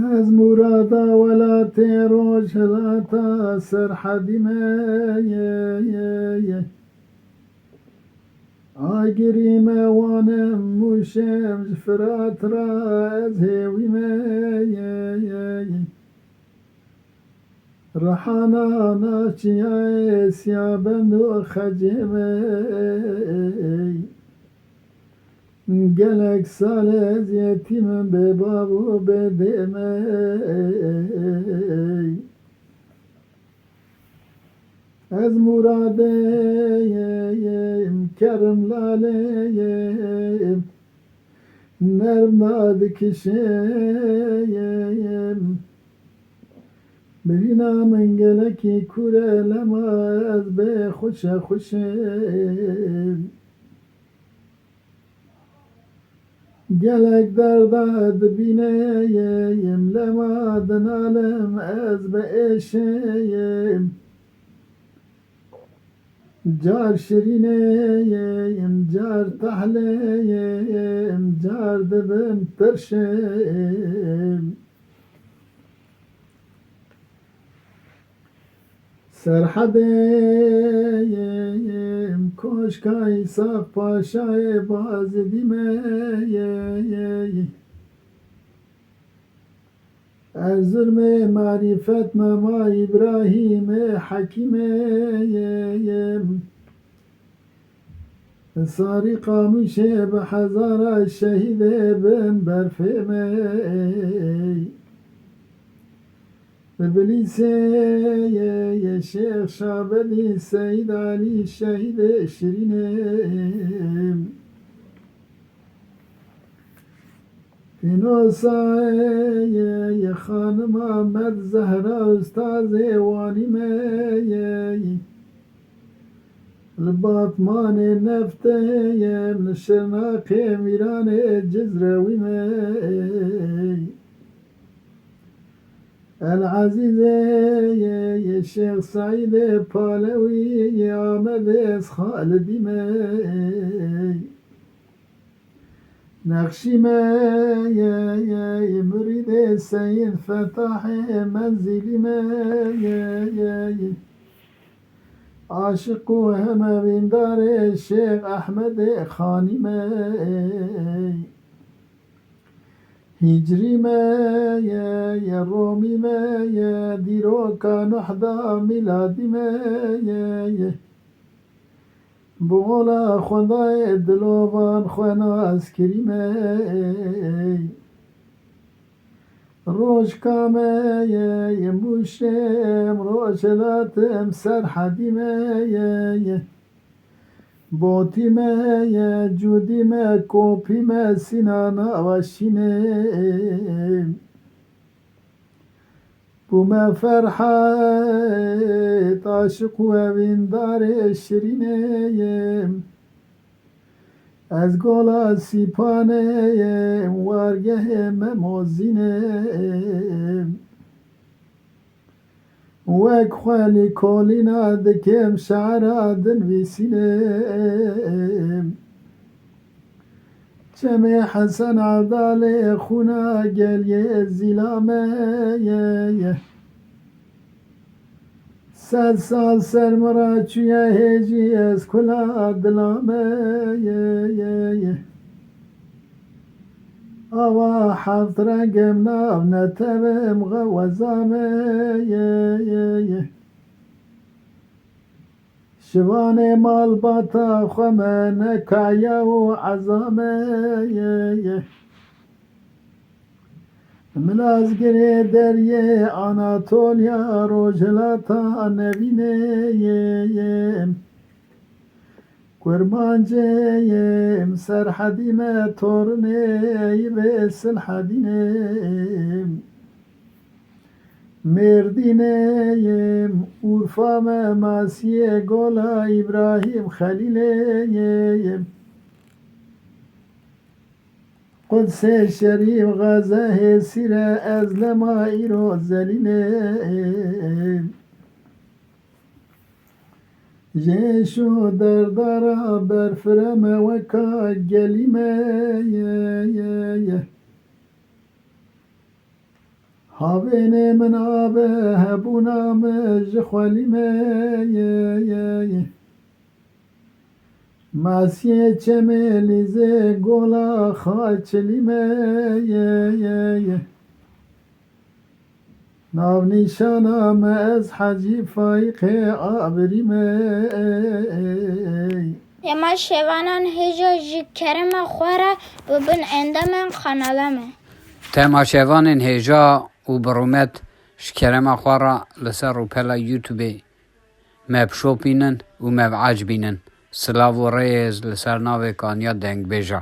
از مورادا ولات روش هلاتا سرحدیمه آگریمه وانم موشم جفرات را از هیویمه رحانا ناچیای سیابند و خجیمه گلک سال از یتیمم به باب و به دیمه از مرادیم کرم لالیم نرم داد کشیم ببینا من گلکی کوره لما از به خوش خوشیم گلک درداد بینیم لما دنالم از به ایشیم جار شیرینیم جار تحلیم جار دبم ترشیم سرحدیم کوشکای صاف پاشای باز دیمه از ظلم معرفت نما ابراهیم حکیمیم ساری قاموشه به هزار شهید بن برفیمی ببلیسه شیخ شابدی سید علی شهید شیرینیم فینوسای خانم آمد زهرا استاز وانیمه لباطمان نفتیم لشرناق میران جزرویمه العزیزه شیخ سعید پالوی آمد از خالدیمه نقشیمه مرید سید فتاح منزلیمه عاشق و همه بیندار شیخ احمد خانیمه هجریمه رومیمه دیروکا نحدا میلادیمه بولا خدای دلوان خوانا از کریمه روش کامه موشم روشلاتم سرحدیمه بوتیمه جودیمه کوپیمه سینانا و شینه بومه فرحت عاشق و بیندار شیرینه از گولا سیپانه وارگه مموزینه وک خالی کولینا دکم شعرا دنویسینه چمی حسن عبدال خونا گلیه زیلامه 100 سال سرمرا چویه هیجی از کلا دلامه آوا حفت رنگم ناو نتبم غوزامه شوان مال باتا خمه نکایا و عظامه ملازگری دریه آناتولیا روجلاتا نوینه کرمانجه سرحدیمه تورنه به سلحدینه مردینه اورفام ماسیه گولا ابراهیم خلیله قدس شریف غزه سیر از لمایی رو زلینه جیشو دردارا برفرم وکا گلیمه هاوین من آبه هبونام جخوالی ماسیه چملیزه گولا خاچلی ناو نیشانم از حجی فایق آبری اما شوانان هجا جی کرم خوره ببن اندامن خانالمه تماشاوان هجا و برومت شکرم خوارا لسر و پلا یوتیوبی مبشو بینن و مبعج بینن سلاو و ریز لسر ناوی کانیا دنگ بیجا